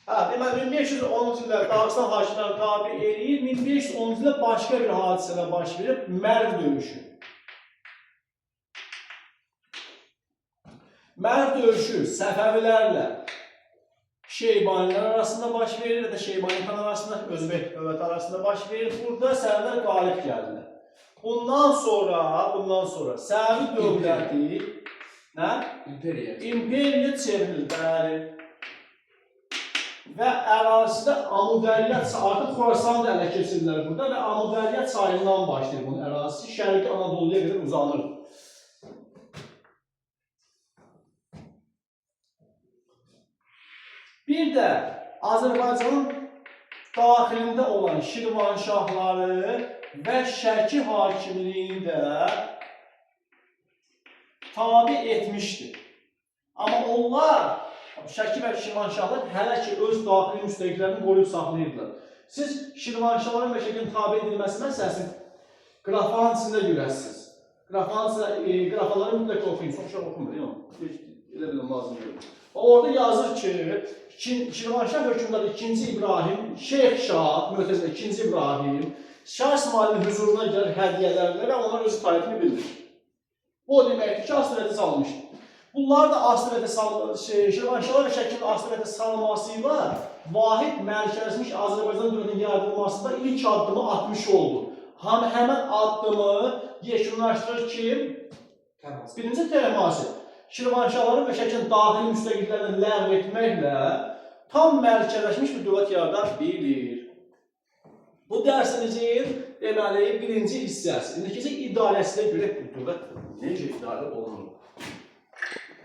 Deməli 1510-cu ildə Dağıstan hakimləri tabe eləyir, 1510-cu ildə başqa bir hadisələr baş verir, Mərv döyüşü. Mərv döyüşü Səfəvilərlə Şeybanilər arasında baş verir və Şeybani xan arasında, Özbək dövləti arasında baş verir. Burada Səfəvilər qalib gəldilər. Bundan sonra Səfəvi dövləti imperiya çevrilir, bəli. Və ərazisidə Amudəriyyət, artıq Xorasanı da ələ keçirirlər burada və Amudəriyyət çayından başlayır bunun ərazisi, Şərqi Anadoluya qədər uzanır. Bir də Azərbaycanın daxilində olan Şirvanşahları və Şəki hakimliyini də tabe etmişdir. Amma onlar Şəki və Şirvanşahlar hələ ki öz daxili müstəqillərini qoruyub saxlayırdılar. Siz Şirvanşahların və Şəkinin tabe edilməsi məsələsini qrafanın içində görəsiniz. Qrafaları mütləq oxuyun, çox uşaq oxumur, elə biləm lazım deyil. Orada yazır ki, Şirvanşah hökmdarı 2-ci İbrahim, Şeyx Şah, Möhtəzələ 2-ci İbrahim, Şah İsmailin hüzuruna gəlir hədiyyələrlə və onlar öz itaətini bildirir. Bu o deməkdir ki, asılətə salmışdır. Bunlar da Şirvanşahlar və Şəkinin asılətə salmasıyla vahid mərkəzmiş Azərbaycan dövlətinin yaradılmasında ilk addımı atmış oldu. Həmən addımı yekunlaşdırır kim? Birinci Təhmasib. Şirvanşahların və Şəkinin daxili müstəqillərini ləğv etməklə tam mərkəzləşmiş bir dövlət yarada bilir. Bu dərsimizin deməli birinci hissəsi. İndiki idarəsinə görə bu dövlət necə idarə olunur?